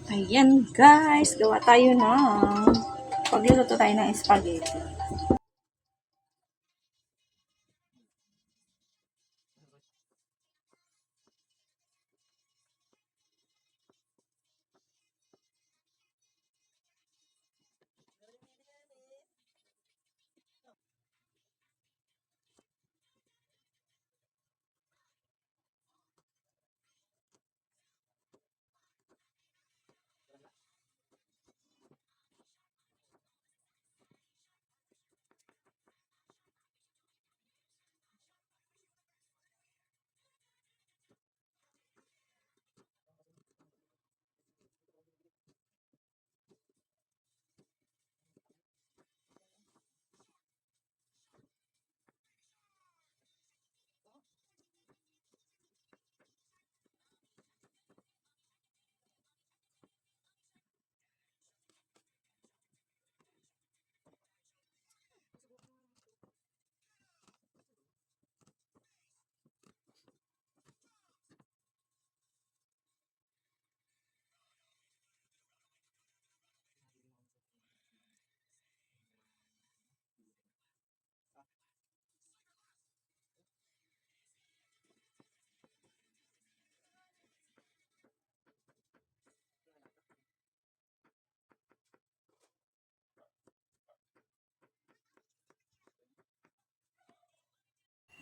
Ayan guys, gawa tayo ng pagluluto tayo ng spaghetti.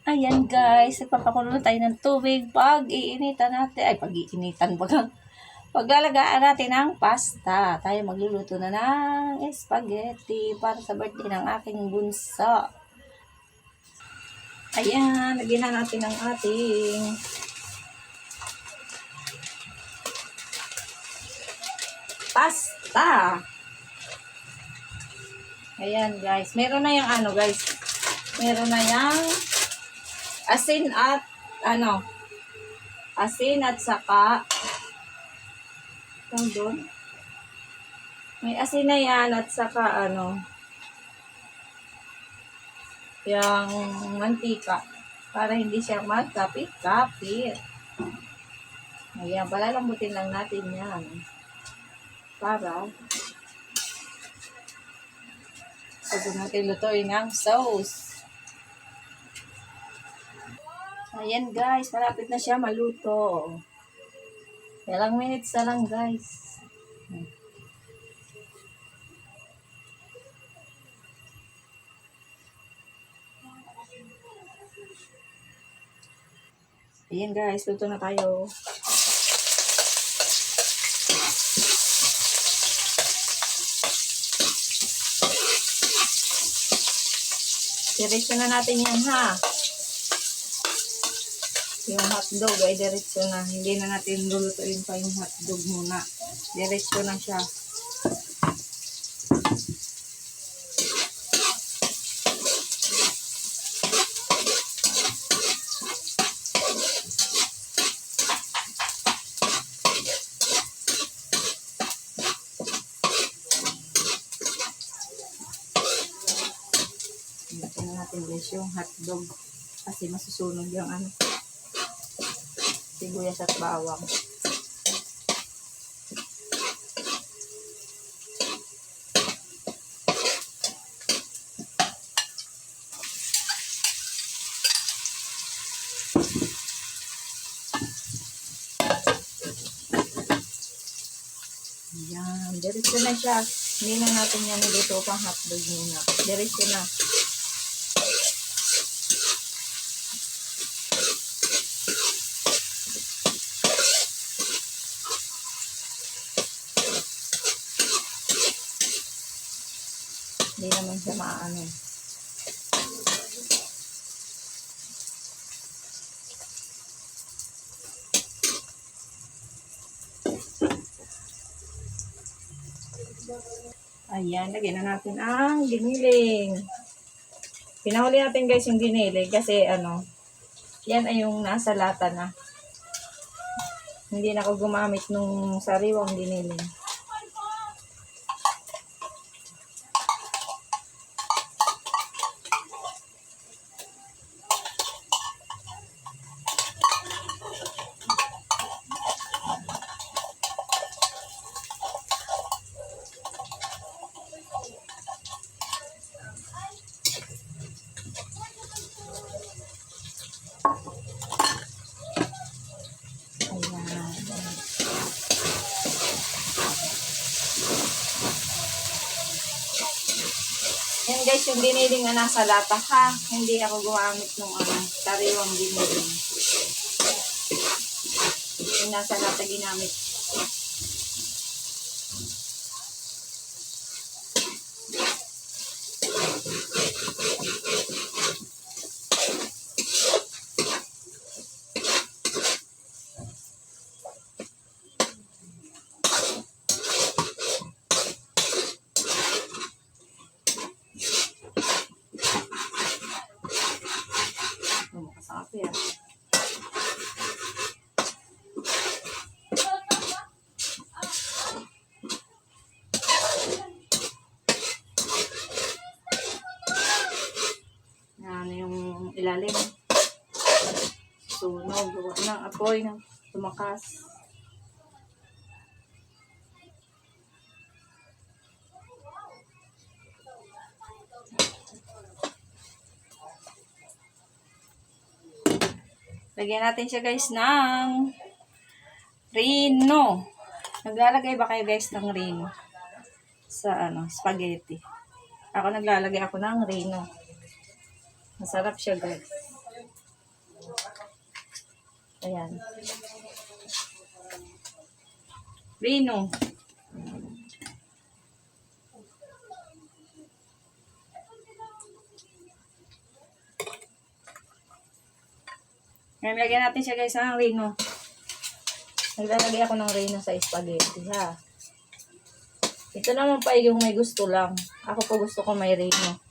Ayan guys, nagpapakulo tayo ng tubig. Pag-iinitan natin, pag-iinitan baga. Paglalagaan natin ng pasta. Tayo magluluto na ng spaghetti para sa birthday ng aking bunso. Ayan, lagyan na natin ang ating pasta. Ayan guys, meron na yung guys. Meron na yung asin at asin at saka doon. May asin na yan at saka yung mantika para hindi siya magkapit-kapit. Ayan, palalambutin lang natin yan para pag natin lutuin ang sauce. Ayan guys, malapit na siya maluto. Ilang minutes na lang guys. Ayan guys, luto na tayo. Diretso na natin yan ha. Yung hotdog ay diretso na. Hindi na natin lulutuin pa yung hotdog muna. Diretso na siya. Tingnan natin guys yung hotdog. Kasi masusunog yung sibuyas at bawang. Ayan, diretso na siya. Hindi na natin yan niluto pang hotdog muna. Diretso na. Hindi naman siya maano. Ayan, lagyan na natin ang giniling. Pinahuli natin guys yung giniling kasi yan ay yung nasa lata na. Hindi na ako gumamit nung sariwang giniling. yan guys, yung giniling na nasa lata ha. Hindi ako gumamit ng sariwang giniling. Yung nasa lata ginamit. Makasapi ah. Yan yung ilalim. Sunog. Gawa ng apoy na tumakas. Lagyan natin siya guys ng Reno. Naglalagay ba kayo guys ng Reno sa spaghetti? Ako naglalagay ako ng Reno. Masarap siya guys. Ayan. Reno. Ngayon, lagyan natin siya guys ng Reno. Naglalagay ako ng Reno sa spaghetti ha. Ito naman pa yung may gusto lang. Ako po gusto ko may Reno.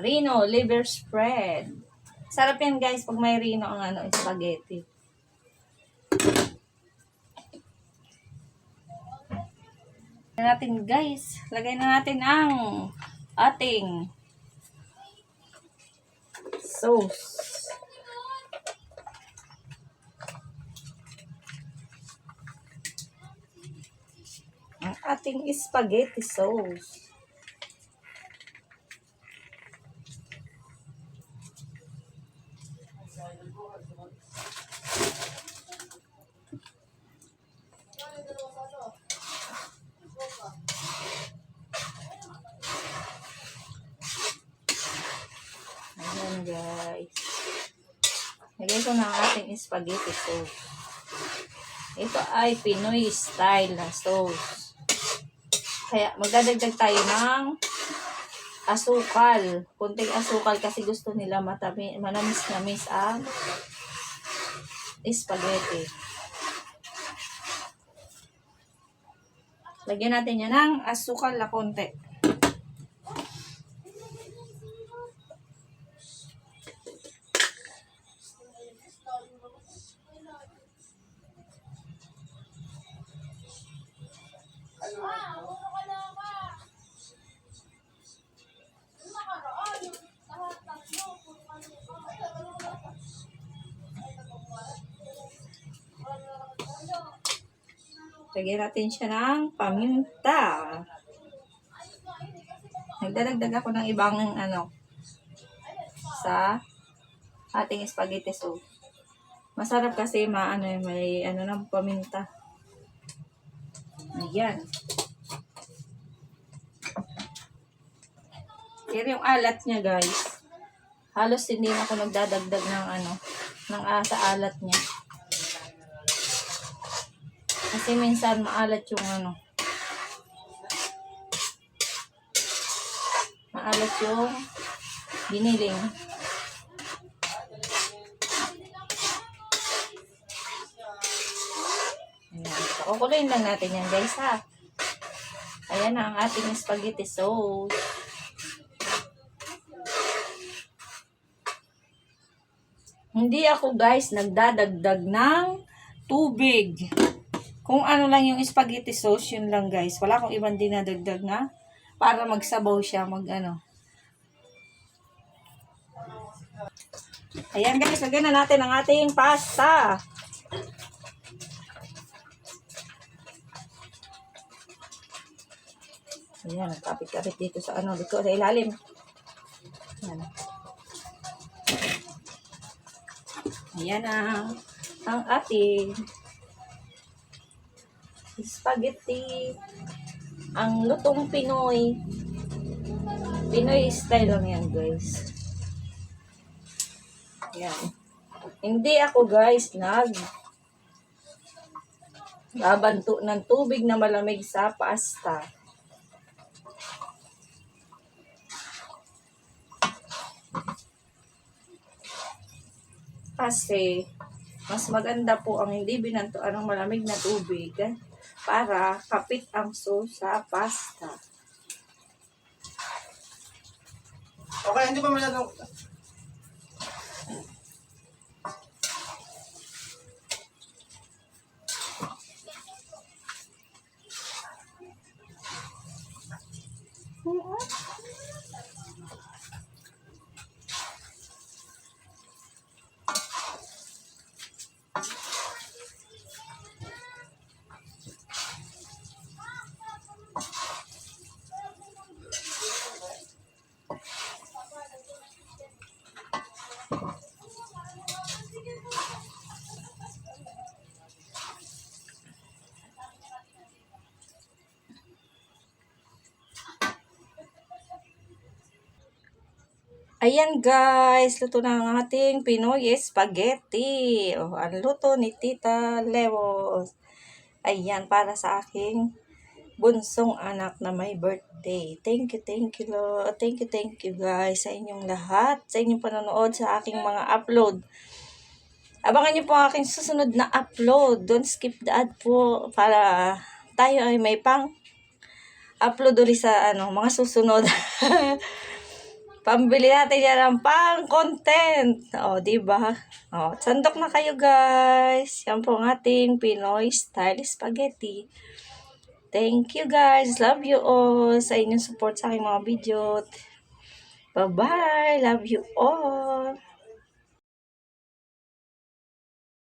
Reno liver spread. Sarap yan guys pag may Reno ang spaghetti. Lagyan natin guys. Lagay na natin ang ating sauce. Ang ating spaghetti sauce. Ayan guys. Lagay ko na ang ating spaghetti sauce. Ito ay Pinoy style na sauce. Kaya magdadagdag tayo ng asukal. Kunting asukal kasi gusto nila manamis-namis ang spaghetti. Lagyan natin yan ng asukal na konti. Lagyan natin siya ng paminta. Nagdadagdag ako ng ibang sa ating spaghetti sauce. Masarap kasi may ng paminta. Ayan. Pero yung alat niya guys, halos hindi na ako nagdadagdag ng sa alat niya. Kasi minsan maalat yung maalat yung giniling. Ayan. Kukuloyin lang natin yan guys ha. Ayan na ang ating spaghetti sauce. Hindi ako guys nagdadagdag ng tubig. Kung ano lang yung spaghetti sauce, yun lang guys. Wala akong ibang dinadagdag na para magsabaw siya, Ayan guys, lagyan na natin ang ating pasta. Ayan, kapit-kapit dito sa dito sa ilalim. Ayan. Ayan ang ating spaghetti. Ang lutong Pinoy. Pinoy style lang yan, guys. Ayan. Hindi ako, guys, babanto ng tubig na malamig sa pasta. Kasi, mas maganda po ang hindi binantuan ng malamig na tubig para kapit ang sauce sa pasta. Okay, hindi pa masyadong... Ayan guys, luto na ang ating Pinoy spaghetti. Ang luto ni Tita Lewos. Ayan, para sa aking bunsong anak na may birthday. Thank you, Lord. Thank you guys sa inyong lahat, sa inyong panonood sa aking mga upload. Abangan niyo po ang aking susunod na upload. Don't skip the ad po para tayo ay may upload ulit sa mga susunod. Pambili natin yan ng pang-content. O, diba? O, sandok na kayo guys. Yan po ang ating Pinoy style spaghetti. Thank you guys. Love you all sa inyong support sa aking mga video. Bye-bye. Love you all.